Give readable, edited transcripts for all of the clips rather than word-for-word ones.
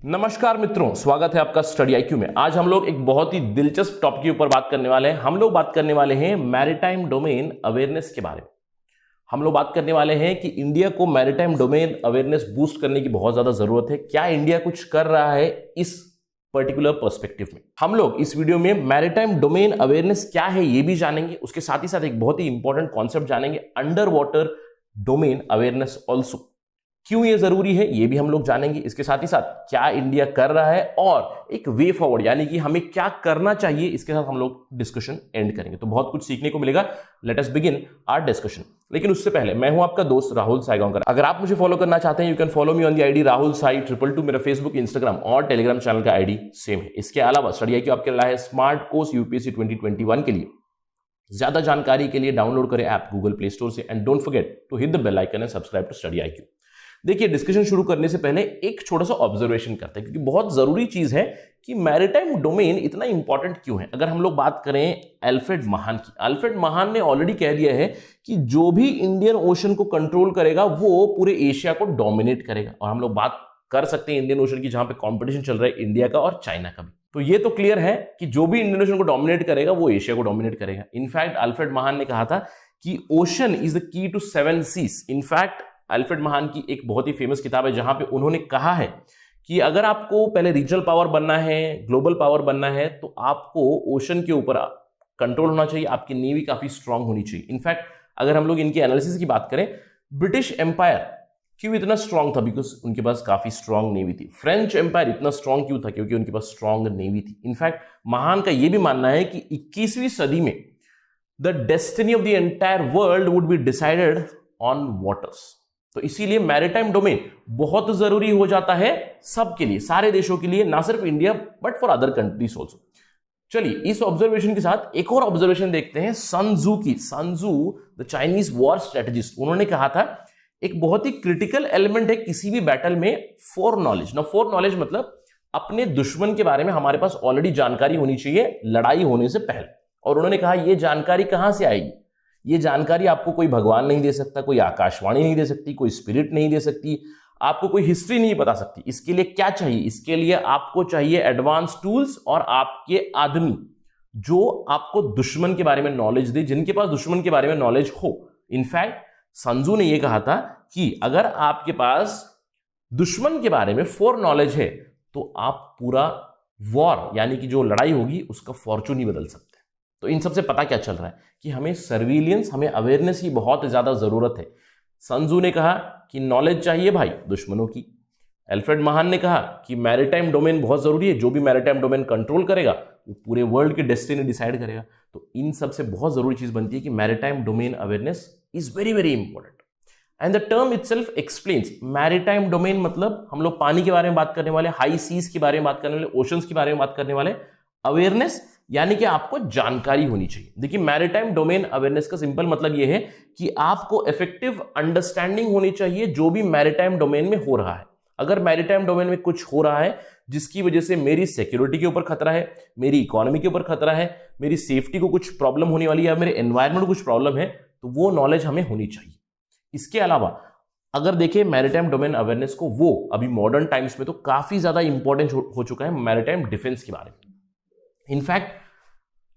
नमस्कार मित्रों, स्वागत है आपका स्टडी आईक्यू में। आज हम लोग एक बहुत ही दिलचस्प टॉपिक के ऊपर बात करने वाले हैं। हम लोग बात करने वाले हैं मैरीटाइम डोमेन अवेयरनेस के बारे में। हम लोग बात करने वाले हैं कि इंडिया को मैरीटाइम डोमेन अवेयरनेस बूस्ट करने की बहुत ज्यादा जरूरत है। क्या इंडिया कुछ कर रहा है इस पर्टिकुलर पर्सपेक्टिव में? हम लोग इस वीडियो में मैरीटाइम डोमेन अवेयरनेस क्या है ये भी जानेंगे। उसके साथ ही साथ एक बहुत ही इंपॉर्टेंट कॉन्सेप्ट जानेंगे, under water domain awareness also. क्यों ये जरूरी है ये भी हम लोग जानेंगे। इसके साथ ही साथ क्या इंडिया कर रहा है और एक वे फॉरवर्ड यानी कि हमें क्या करना चाहिए, इसके साथ हम लोग डिस्कशन एंड करेंगे। तो बहुत कुछ सीखने को मिलेगा। Let us begin our discussion. लेकिन उससे पहले मैं हूं आपका दोस्त राहुल साईगांवकर। अगर आप मुझे फॉलो करना चाहते हैं you can follow me on the ID Rahul Sai 222। मेरा फेसबुक, इंस्टाग्राम और टेलीग्राम चैनल का आईडी सेम है। इसके अलावा स्टडी आईक्यू आपके लिए है स्मार्ट कोर्स यूपीएससी 2021 के लिए। ज्यादा जानकारी के लिए डाउनलोड करें ऐप गूगल प्ले स्टोर से and don't forget to hit the bell icon and subscribe to study IQ. देखिए, डिस्कशन शुरू करने से पहले एक छोटा सा ऑब्जर्वेशन करते हैं, क्योंकि बहुत जरूरी चीज है कि मैरीटाइम डोमेन इतना इंपॉर्टेंट क्यों है। अगर हम लोग बात करें अल्फ्रेड महान की, अल्फ्रेड महान ने ऑलरेडी कह दिया है कि जो भी इंडियन ओशन को कंट्रोल करेगा वो पूरे एशिया को डोमिनेट करेगा। और हम लोग बात कर सकते हैं इंडियन ओशन की, जहां पे कॉम्पिटिशन चल रहा है इंडिया का और चाइना का भी। तो ये तो क्लियर है कि जो भी इंडियन ओशन को डोमिनेट करेगा वो एशिया को डोमिनेट करेगा। इनफैक्ट अल्फ्रेड महान ने कहा था कि ocean is the key to 7 seas. In fact Alfred Mahan की एक बहुत ही फेमस किताब है जहां पे उन्होंने कहा है कि अगर आपको पहले रीजनल पावर बनना है, ग्लोबल पावर बनना है, तो आपको ओशन के ऊपर कंट्रोल होना चाहिए, आपकी नेवी काफी स्ट्रांग होनी चाहिए। इनफैक्ट अगर हम लोग इनके एनालिसिस की बात करें, ब्रिटिश एम्पायर क्यों इतना स्ट्रांग था? बिकॉज उनके पास काफी स्ट्रांग नेवी थी। फ्रेंच एम्पायर इतना स्ट्रांग क्यों था? क्योंकि उनके पास स्ट्रांग नेवी थी। इनफैक्ट महान का यह भी मानना है कि 21वीं सदी में the destiny of the entire world would be decided on waters. तो इसीलिए मैरीटाइम डोमेन बहुत जरूरी हो जाता है सबके लिए, सारे देशों के लिए, ना सिर्फ India but for other countries also. चलिए, इस ऑब्जर्वेशन के साथ एक और ऑब्जर्वेशन देखते हैं सन त्जू की। सन त्जू द चाइनीज वॉर स्ट्रेटेजिस्ट, उन्होंने कहा था एक बहुत ही क्रिटिकल एलिमेंट है किसी भी बैटल में फोर नॉलेज। ना फोर नॉलेज मतलब अपने दुश्मन के बारे में हमारे पास ऑलरेडी जानकारी होनी चाहिए लड़ाई होने से पहले। और उन्होंने कहा यह जानकारी कहां से आएगी? ये जानकारी आपको कोई भगवान नहीं दे सकता, कोई आकाशवाणी नहीं दे सकती, कोई स्पिरिट नहीं दे सकती, आपको कोई हिस्ट्री नहीं बता सकती। इसके लिए क्या चाहिए? इसके लिए आपको चाहिए एडवांस टूल्स और आपके आदमी जो आपको दुश्मन के बारे में नॉलेज दे, जिनके पास दुश्मन के बारे में नॉलेज हो। इनफैक्ट सन त्जू ने यह कहा था कि अगर आपके पास दुश्मन के बारे में फोर नॉलेज है तो आप पूरा वॉर यानी कि जो लड़ाई होगी उसका फॉर्चून ही बदल सकते हैं। तो इन सबसे पता क्या चल रहा है कि हमें सर्विलियंस, हमें अवेयरनेस की बहुत ज्यादा जरूरत है। सन त्जू ने कहा कि नॉलेज चाहिए भाई दुश्मनों की। अल्फ्रेड महान ने कहा कि मैरीटाइम डोमेन बहुत जरूरी है, जो भी मैरीटाइम डोमेन कंट्रोल करेगा वो पूरे वर्ल्ड की डेस्टिनी डिसाइड करेगा। तो इन सबसे बहुत जरूरी चीज बनती है कि maritime domain awareness is very very important. And the term itself explains maritime domain मतलब हम लोग पानी के बारे में बात करने वाले, हाई सीज के बारे में बात करने वाले, ओशंस के बारे में बात करने वाले। अवेयरनेस यानी कि आपको जानकारी होनी चाहिए। देखिए, मैरीटाइम डोमेन अवेयरनेस का सिंपल मतलब यह है कि आपको इफेक्टिव अंडरस्टैंडिंग होनी चाहिए जो भी मैरीटाइम डोमेन में हो रहा है। अगर मैरीटाइम डोमेन में कुछ हो रहा है जिसकी वजह से मेरी सिक्योरिटी के ऊपर खतरा है, मेरी इकोनॉमी के ऊपर खतरा है, मेरी सेफ्टी को कुछ प्रॉब्लम होने वाली है या मेरे एनवायरमेंट को कुछ प्रॉब्लम है, तो वो नॉलेज हमें होनी चाहिए। इसके अलावा अगर देखें मैरीटाइम डोमेन अवेयरनेस को, वो अभी मॉडर्न टाइम्स में तो काफी ज्यादा इंपॉर्टेंट हो चुका है मैरीटाइम डिफेंस के बारे में। इनफैक्ट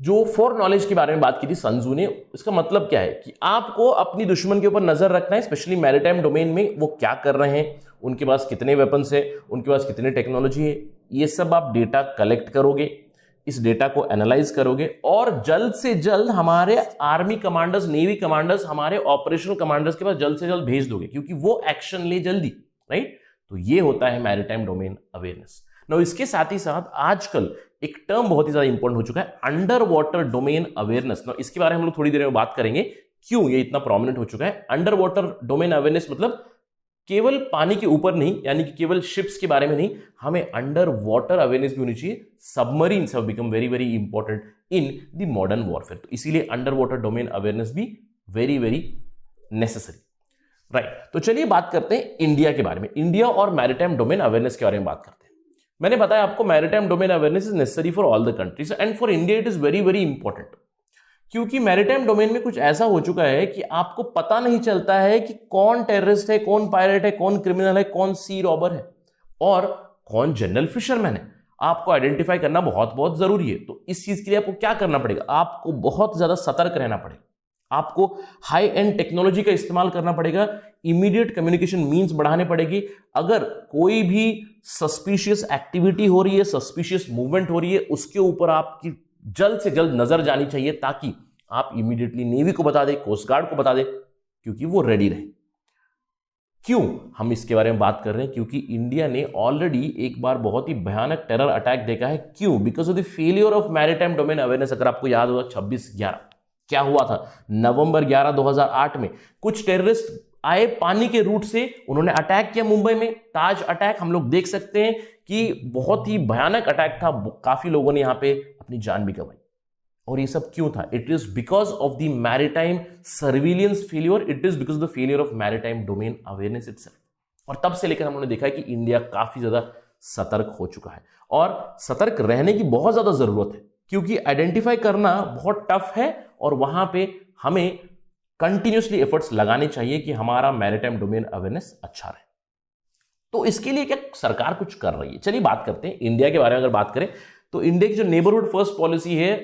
जो फोर नॉलेज के बारे में बात की थी सन त्जू ने, इसका मतलब क्या है कि आपको अपनी दुश्मन के ऊपर नजर रखना है, स्पेशली मैरीटाइम डोमेन में वो क्या कर रहे हैं, उनके पास कितने वेपन्स है, उनके पास कितने टेक्नोलॉजी है। ये सब आप डेटा कलेक्ट करोगे, इस डेटा को एनालाइज करोगे और जल्द से जल्द हमारे आर्मी कमांडर्स, नेवी कमांडर्स, हमारे ऑपरेशनल कमांडर्स के पास जल्द से जल्द भेज दोगे, क्योंकि वो एक्शन ले जल्दी, राइट। तो ये होता है मैरीटाइम डोमेन अवेयरनेस। नाउ इसके साथ ही साथ आजकल एक टर्म बहुत ही ज्यादा इंपॉर्टेंट हो चुका है, under water domain awareness. Now इसके बारे में हम लोग थोड़ी देर में बात करेंगे क्यों ये इतना प्रोमिनेंट हो चुका है। अंडर वाटर डोमेन अवेयरनेस मतलब केवल पानी के ऊपर नहीं, यानी कि केवल शिप्स के बारे में नहीं, हमें अंडर वाटर अवेयरनेस भी होनी चाहिए। Submarines have become very very important in the modern warfare. तो इसीलिए अंडर वाटर डोमेन अवेयरनेस भी वेरी वेरी नेसेसरी, राइट। तो चलिए बात करते हैं इंडिया के बारे में, इंडिया और मैरीटाइम डोमेन अवेयरनेस के बारे में बात करते हैं। मैंने बताया आपको maritime domain awareness is necessary for all the countries and for India it is very very important. क्योंकि मैरीटाइम डोमेन में कुछ ऐसा हो चुका है कि आपको पता नहीं चलता है कि कौन टेररिस्ट है, कौन पायरेट है, कौन क्रिमिनल है, कौन सी रॉबर है और कौन जनरल फिशरमैन है, आपको आइडेंटिफाई करना बहुत बहुत जरूरी है। तो इस चीज के लिए आपको क्या करना पड़ेगा, आपको बहुत ज्यादा सतर्क रहना पड़ेगा, आपको हाई एंड टेक्नोलॉजी का इस्तेमाल करना पड़ेगा, इमीडिएट कम्युनिकेशन मींस बढ़ाने पड़ेगी। अगर कोई भी सस्पिशियस एक्टिविटी हो रही है, सस्पिशियस मूवमेंट हो रही है, उसके ऊपर आपकी जल्द से जल्द नजर जानी चाहिए, ताकि आप इमीडिएटली नेवी को बता दें, कोस्ट गार्ड को बता दें, क्योंकि वो रेडी रहे। क्यों हम इसके बारे में बात कर रहे हैं, क्योंकि इंडिया ने ऑलरेडी एक बार बहुत ही भयानक टेरर अटैक देखा है। क्यों? Because of the failure of maritime domain awareness. अगर आपको याद होगा 26/11 क्या हुआ था, नवंबर 11 2008 में कुछ टेररिस्ट आए पानी के रूट से, उन्होंने अटैक किया मुंबई में, ताज अटैक। हम लोग देख सकते हैं कि बहुत ही भयानक अटैक था, काफी लोगों ने यहां पे अपनी जान भी गंवाई। और ये सब क्यों था? It is because of the maritime surveillance failure, it is because of the failure of maritime domain awareness itself. और तब से लेकर हम लोगों ने देखा है कि इंडिया काफी ज्यादा सतर्क हो चुका है, और सतर्क रहने की बहुत ज्यादा जरूरत है, क्योंकि आइडेंटिफाई करना बहुत टफ है, और वहां पे हमें कंटिन्यूसली एफर्ट्स लगाने चाहिए कि हमारा मैरीटाइम डोमेन अवेयरनेस अच्छा रहे। तो इसके लिए क्या सरकार कुछ कर रही है? चलिए बात करते हैं इंडिया के बारे में। अगर बात करें तो इंडिया की जो नेबरहुड फर्स्ट पॉलिसी है,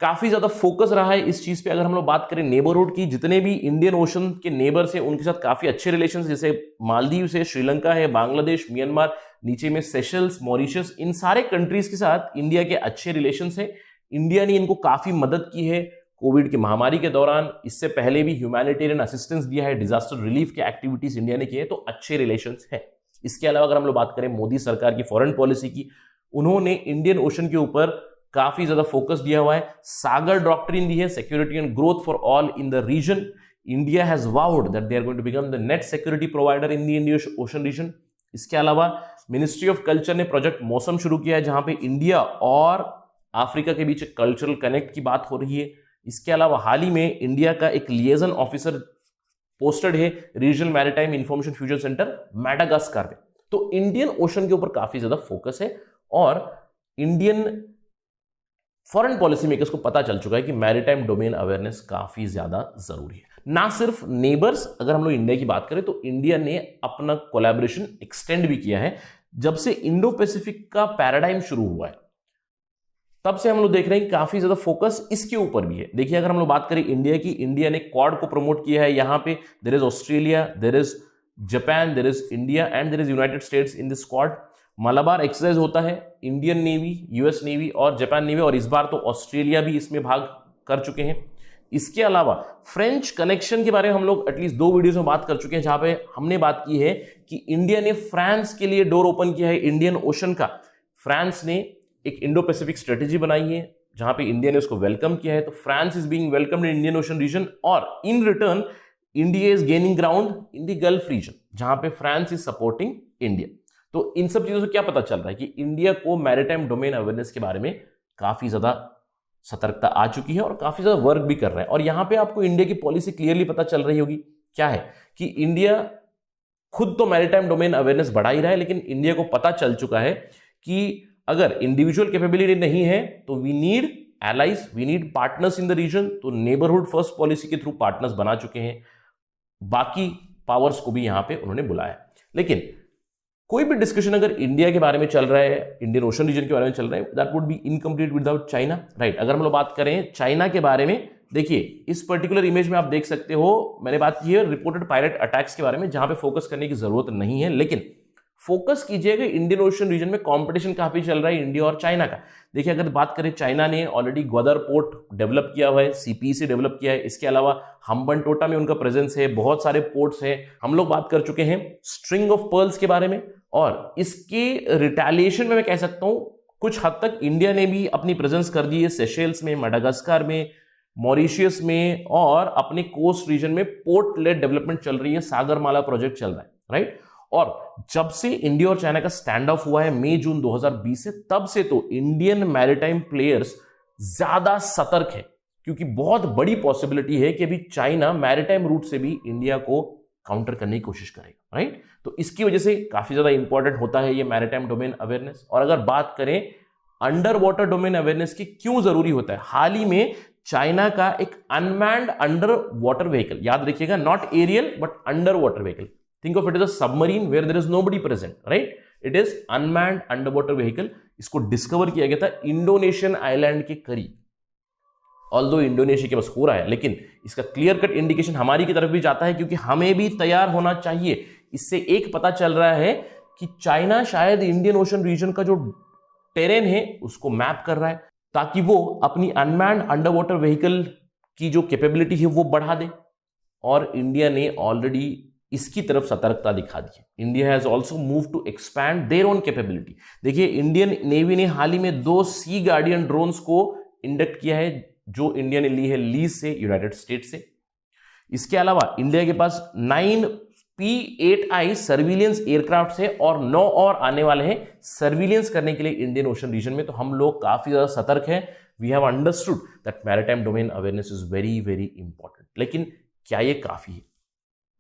काफी ज्यादा फोकस रहा है इस चीज पे। अगर हम लोग बात करें नेबरहुड की, जितने भी इंडियन ओशन के नेबर्स हैं उनके साथ काफी अच्छे रिलेशन, जैसे मालदीव है, श्रीलंका है, बांग्लादेश, म्यांमार, नीचे में सेशल्स, मॉरिशस, इन सारे कंट्रीज के साथ इंडिया के अच्छे रिलेशन है। इंडिया ने इनको काफी मदद की है कोविड की महामारी के दौरान, इससे पहले भी ह्यूमैनिटेरियन असिस्टेंस दिया है, डिजास्टर रिलीफ के एक्टिविटीज इंडिया ने किए हैं, तो अच्छे रिलेशंस है। इसके अलावा अगर हम लोग बात करें मोदी सरकार की फॉरेन पॉलिसी की, उन्होंने इंडियन ओशन के ऊपर काफी ज्यादा फोकस दिया हुआ है, सागर डॉक्ट्रिन दी है, security and growth for all in the region. India has vowed that they are going to become the net security provider in the Indian Ocean region. इसके अलावा मिनिस्ट्री ऑफ कल्चर ने project Mausam शुरू किया है, जहां पे इंडिया और Africa के बीच कल्चरल कनेक्ट की बात हो रही है। इसके अलावा हाल ही में इंडिया का एक लिएजन ऑफिसर पोस्टेड है regional maritime information fusion centre Madagascar में। तो इंडियन ओशन के ऊपर काफी ज्यादा फोकस है, और इंडियन फॉरेन पॉलिसी मेकर्स को पता चल चुका है कि मैरीटाइम डोमेन अवेयरनेस काफी ज्यादा जरूरी है। ना सिर्फ नेबर्स, अगर हम लोग इंडिया की बात करें तो इंडिया ने अपना कोलैबोरेशन एक्सटेंड भी किया है। जब से इंडो पैसिफिक का पैराडाइम शुरू हुआ है, तब से हम लोग देख रहे हैं कि काफी ज्यादा फोकस इसके ऊपर भी है। देखिए अगर हम लोग बात करें इंडिया की, इंडिया ने क्वाड को प्रमोट किया है। यहां पे there is Australia, there is Japan, there is India and there is United States in this quad. Malabar exercise होता है, इंडियन नेवी, यूएस नेवी और जापान नेवी, और इस बार तो ऑस्ट्रेलिया भी इसमें भाग कर चुके हैं। इसके अलावा फ्रेंच कनेक्शन के बारे में हम लोग एटलीस्ट 2 वीडियोस में बात कर चुके हैं, जहां पे हमने बात की है कि इंडिया ने फ्रांस के लिए डोर ओपन किया है इंडियन ओशन का। फ्रांस ने एक इंडो पैसिफिक स्ट्रेटेजी बनाई है, जहां पे इंडिया ने उसको वेलकम किया है। तो France is being welcomed in Indian Ocean region, और in return India is gaining ground in the Gulf region, जहां पे फ्रांस इज सपोर्टिंग इंडिया। तो इन सब चीजों से क्या पता चल रहा है कि इंडिया को मैरीटाइम डोमेन अवेयरनेस के बारे में काफी ज्यादा सतर्कता आ चुकी है, और काफी ज्यादा वर्क भी कर रहा है। और यहां पे आपको इंडिया की पॉलिसी क्लियरली पता चल रही होगी, क्या है कि इंडिया खुद तो मैरीटाइम डोमेन अवेयरनेस बढ़ा ही रहा है, लेकिन इंडिया को पता चल चुका है कि अगर इंडिविजुअल कैपेबिलिटी नहीं है तो we need allies, we need partners in the region. तो नेबरहुड फर्स्ट पॉलिसी के थ्रू पार्टनर्स बना चुके हैं, बाकी पावर्स को भी यहां पे उन्होंने बुलाया। लेकिन कोई भी डिस्कशन अगर इंडिया के बारे में चल रहा है, इंडियन ओशन रीजन के बारे में चल रहा है, that would be incomplete without China, right. अगर हम लोग बात करें चाइना के बारे में, देखिए इस पर्टिकुलर इमेज में आप देख सकते हो, मैंने बात की है रिपोर्टेड पायरेट अटैक्स के बारे में, जहां पे फोकस करने की जरूरत नहीं है, लेकिन फोकस कीजिएगा इंडियन ओशन रीजन में कंपटीशन काफी चल रहा है इंडिया और चाइना का। देखिए अगर बात करें, चाइना ने ऑलरेडी ग्वादर पोर्ट डेवलप किया हुआ है, सीपी से डेवलप किया है। इसके अलावा हम्बनटोटा में उनका प्रेजेंस है, बहुत सारे पोर्ट्स हैं। हम लोग बात कर चुके हैं स्ट्रिंग ऑफ पर्ल्स के बारे में, और इसके रिटेलिएशन में मैं कह सकता हूं कुछ हद तक इंडिया ने भी अपनी प्रेजेंस कर दी है सेशेल्स में, मेडागास्कर में, मॉरिशियस में, और अपने कोस्ट रीजन में पोर्ट लेड डेवलपमेंट चल रही है, सागरमाला प्रोजेक्ट चल रहा है, राइट। और जब से इंडिया और चाइना का स्टैंड ऑफ हुआ है मई जून 2020 से, तब से तो इंडियन मैरीटाइम प्लेयर्स ज्यादा सतर्क है, क्योंकि बहुत बड़ी पॉसिबिलिटी है कि अभी चाइना मैरीटाइम रूट से भी इंडिया को काउंटर करने की कोशिश करेगा, राइट। तो इसकी वजह से काफी ज्यादा इंपॉर्टेंट होता है ये मैरीटाइम डोमेन अवेयरनेस। और अगर बात करें अंडर वाटर डोमेन अवेयरनेस की क्यों जरूरी होता है, हाल ही में चाइना का एक अनमैन्ड अंडर वाटर व्हीकल, याद रखिएगा, not aerial but under water vehicle, think of it as a submarine where there is nobody present, right? It is unmanned under water vehicle. इसको डिस्कवर किया गया था इंडोनेशियन आइलैंड के करीब। Although Indonesia के पास हो रहा है, लेकिन इसका क्लियर कट इंडिकेशन हमारी की तरफ भी जाता है, क्योंकि हमें भी तैयार होना चाहिए। इससे एक पता चल रहा है कि चाइना शायद इंडियन ओशन रीजन का जो टेरेन है उसको मैप कर रहा है, ताकि वो अपनी अनमैन्ड अंडर वाटर व्हीकल की जो कैपेबिलिटी है वो बढ़ा दे। और इंडिया ने ऑलरेडी इसकी तरफ सतर्कता दिखा दी है। India has also move to expand their own capability. देखिए, इंडियन नेवी ने हाल ही में 2 सी गार्डियन ड्रोन्स को इंडक्ट किया है, जो इंडिया ने ली है लीज से, यूनाइटेड स्टेट से। इसके अलावा इंडिया के पास 9 P-8I सर्विलियंस एयरक्राफ्ट है और 9 और आने वाले हैं सर्विलियंस करने के लिए इंडियन ओशन रीजन में। तो हम लोग काफी ज्यादा सतर्क हैं। We have understood that maritime domain awareness is very very important. लेकिन क्या ये काफी है?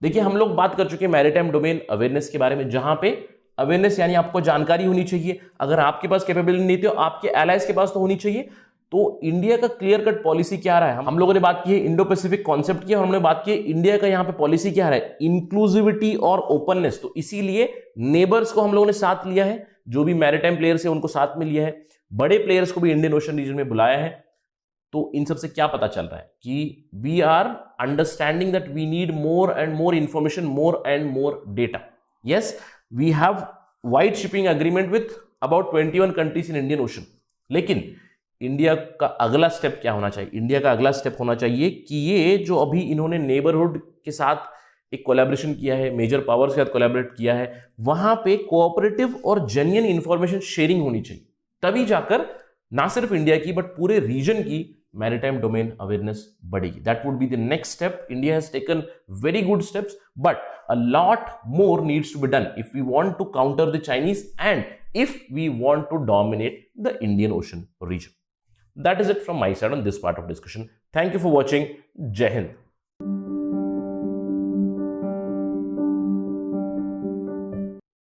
देखिए, हम लोग बात कर चुके हैं मैरिटाइम डोमेन अवेयरनेस के बारे में, जहां पे अवेयरनेस यानी आपको जानकारी होनी चाहिए। अगर आपके पास कैपेबिलिटी नहीं थी तो आपके एलाइज के पास तो होनी चाहिए। तो इंडिया का क्लियर कट पॉलिसी क्या रहा है? हम लोगों ने बात की है इंडो पैसिफिक कॉन्सेप्ट की, और हमने बात की है इंडिया का यहां पे पॉलिसी क्या रहा है, इंक्लूसिविटी और ओपननेस। तो इसीलिए नेबर्स को हम लोगों ने साथ लिया है, जो भी मैरिटाइम प्लेयर्स है उनको साथ में लिया है, बड़े प्लेयर्स को भी इंडियन ओशन रीजन में बुलाया है। तो इन सब से क्या पता चल रहा है कि we are understanding that we need more and more information, more and more data. Yes, we have wide shipping agreement with about 21 countries in Indian Ocean. लेकिन इंडिया का अगला स्टेप क्या होना चाहिए? इंडिया का अगला स्टेप होना चाहिए कि ये जो अभी इन्होंने नेबरहुड के साथ एक कोलैबोरेशन किया है, मेजर पावर्स के साथ कोलैबोरेट किया है, वहां पे कोऑपरेटिव और जेन्युइन इंफॉर्मेशन शेयरिंग होनी चाहिए। तभी जाकर ना सिर्फ इंडिया की बट पूरे रीजन की मैरिटाइम डोमेन अवेयरनेस बढ़ेगी। That would be the next step. India has taken very good steps, but a lot more needs to be done if we want to counter the Chinese and if we want to dominate the Indian Ocean region. That is it from my side on this part of discussion. Thank you for watching. Jai Hind.